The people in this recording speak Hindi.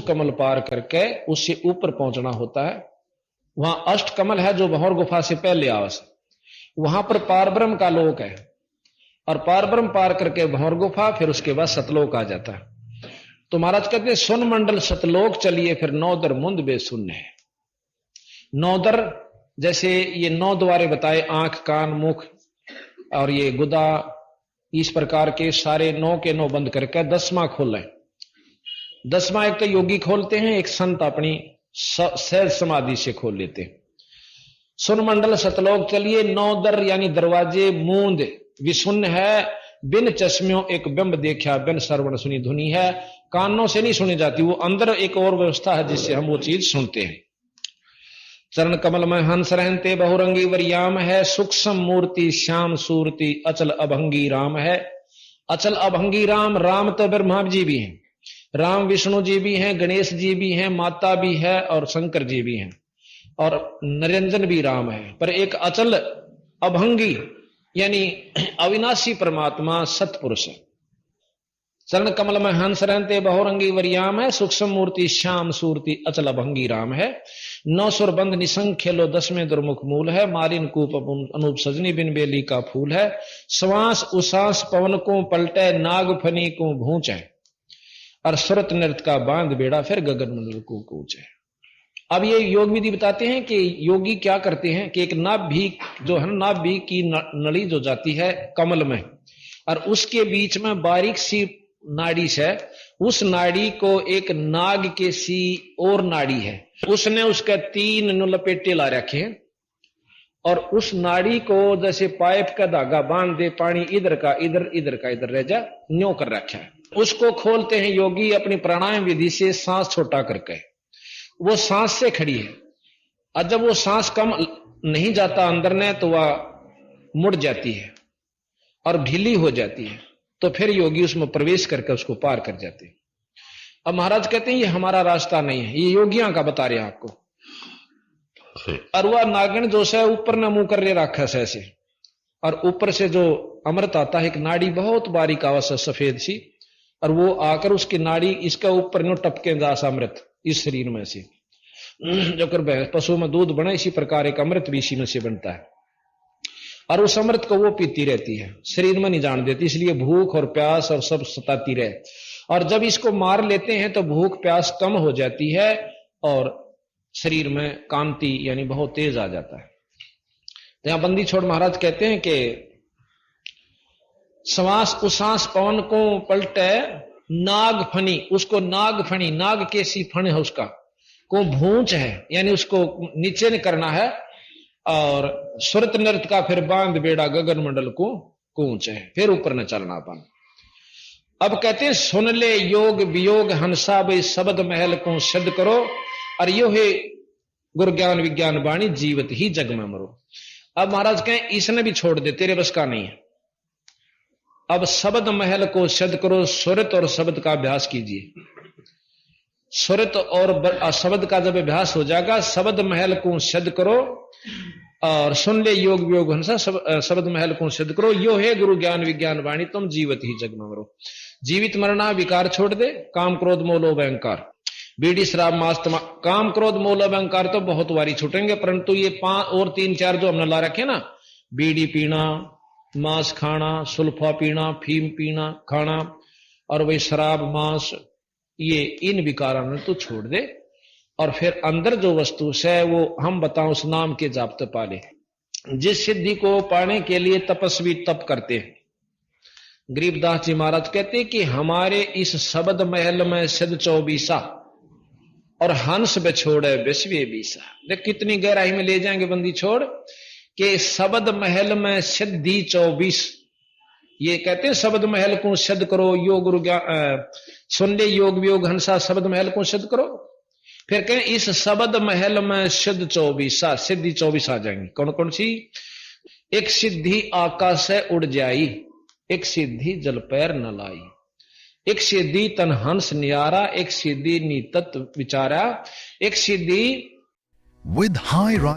कमल पार करके उससे ऊपर पहुंचना होता है। वहां अष्ट कमल है जो भंवर गुफा से पहले आवस, वहां पर पारब्रह्म का लोक है, और पारब्रह्म पार करके भंवर गुफा, फिर उसके बाद सतलोक आ जाता है। तो महाराज कहते हैं सुन मंडल सतलोक चलिए, फिर नौदर मुंद बेसुन्य है। नौदर जैसे ये 9 द्वारे बताए, आंख कान मुख और ये गुदा, इस प्रकार के सारे 9 के 9 बंद करके 10वां खोले। 10वां एक तो योगी खोलते हैं, एक संत अपनी सहज समाधि से खोल लेते हैं। सुन मंडल सतलोक चलिए, 9 दर यानी दरवाजे मूंद विशुन्य है, बिन चश्मियों एक बिंब देखा, बिन श्रवण सुनी धुनी है। कानों से नहीं सुनी जाती, वो अंदर एक और व्यवस्था है जिससे हम वो चीज सुनते हैं। चरण कमल में हंस रहते बहुरंगी वरियाम है, सूक्ष्म मूर्ति श्याम सूरति अचल अभंगी राम है। अचल अभंगी राम, राम तो ब्रह्मा जी भी हैं, राम विष्णु जी भी हैं, गणेश जी भी हैं, माता भी है और शंकर जी भी हैं, और निरंजन भी राम है। पर एक अचल अभंगी यानी अविनाशी परमात्मा सतपुरुष है। चरण कमल में हंस रहते बहुरंगी वरियाम है, सूक्ष्म मूर्ति श्याम सूरति अचल अभंगी राम है। 9 सुर बंद निसंग खेलो 10वें दुर्मुख मूल है, मालिन कूप अनूप सजनी बिन बेली का फूल है। श्वास उसास पवन को पलटे, नाग फनी को भूच है, और सुरत नृत्य का बांध बेड़ा, फिर गगन मंडल को कूच है। अब ये योग विधि बताते हैं कि योगी क्या करते हैं कि एक नाभि जो है, नाभि की नली जो जाती है कमल में, और उसके बीच में बारीक सी नाड़ी है, उस नाड़ी को एक नाग के सी और नाड़ी है, उसने उसके 3 लपेटे ला रखे हैं, और उस नाड़ी को जैसे पाइप का धागा बांध दे, पानी इधर का इधर इधर का इधर रह जा, न्यों कर रखा है। उसको खोलते हैं योगी अपनी प्राणायाम विधि से, सांस छोटा करके। वो सांस से खड़ी है, और जब वो सांस कम नहीं जाता अंदर ने तो वह मुड़ जाती है और ढीली हो जाती है, तो फिर योगी उसमें प्रवेश करके उसको पार कर जाते हैं। अब महाराज कहते हैं ये हमारा रास्ता नहीं है, ये योगियां का बता रहे हैं आपको। और वह नागिन जो है ऊपर न मुंह कर ले रखा है ऐसे, और ऊपर से जो अमृत आता है, एक नाड़ी बहुत बारीक आवाज है सफेद सी, और वो आकर उसकी नाड़ी इसके ऊपर नो टपके दास अमृत इस शरीर में से, जो कर पशु में दूध बना, इसी प्रकार एक अमृत भी इसी में से बनता है, और उस अमृत को वो पीती रहती है, शरीर में नहीं जान देती, इसलिए भूख और प्यास और सब सताती रहे। और जब इसको मार लेते हैं तो भूख प्यास कम हो जाती है और शरीर में कांति यानी बहुत तेज आ जाता है। तो यहां बंदी छोड़ महाराज कहते हैं कि श्वास उसास पवन को पलटे, नाग फनी, उसको नाग फनी, नाग के सी फण है उसका, को भूंच है यानी उसको नीचे नहीं करना है, और सुरत नृत्य का फिर बांध बेड़ा, गगन मंडल को कूच है, फिर ऊपर न चलना अपन। अब कहते हैं सुन ले योग वियोग हंसा भाई, शब्द महल को सिद्ध करो, और यो है गुरु ज्ञान विज्ञान वाणी, जीवत ही जग में मरो। अब महाराज कहें इसने भी छोड़ दे, तेरे बस का नहीं है। अब शब्द महल को सिद्ध करो, सुरत और शब्द का अभ्यास कीजिए। सुरत और शब्द का जब अभ्यास हो जाएगा, शब्द महल को सिद्ध करो, और सुन ले योग वियोग हंसा, शब्द महल को सिद्ध करो, यो है गुरु ज्ञान विज्ञान वाणी, तुम जीवित ही जग में मरो। जीवित मरना विकार छोड़ दे, काम क्रोध मोह लोभ अहंकार, बीड़ी शराब मांस काम क्रोध मोह लोभ अहंकार तो बहुत वारी छूटेंगे, परंतु ये 5 और 3 4 जो हमने ला रखे ना, बीड़ी पीना, मांस खाना, सुल्फा पीना, फीम पीना खाना, और वही शराब मांस, ये इन विकारों ने तो छोड़ दे, और फिर अंदर जो वस्तु है वो हम बताओ उस नाम के जाप्त पाले। जिस सिद्धि को पाने के लिए तपस्वी तप करते हैं। गरीबदास जी महाराज कहते हैं कि हमारे इस शब्द महल में सिद्ध 24 और हंस बिछोड़े विश्वे 20। देख कितनी गहराई में ले जाएंगे बंदी छोड़, कि शब्द महल में सिद्धि 24। ये कहते हैं शब्द महल को सिद्ध करो, योग गुरु सुन ले योग वियोग हंसा, शब्द महल को सिद्ध करो। फिर कहें इस शब्द महल में सिद्ध 24, सिद्धि 24 आ जाएंगी। कौन कौन सी? एक सिद्धि आकाश से उड़ जाई, एक सिद्धि जल पैर न लाई, एक सिद्धि तन हंस नियारा, एक सिद्धि नीतत्व विचारा, एक सिद्धि with high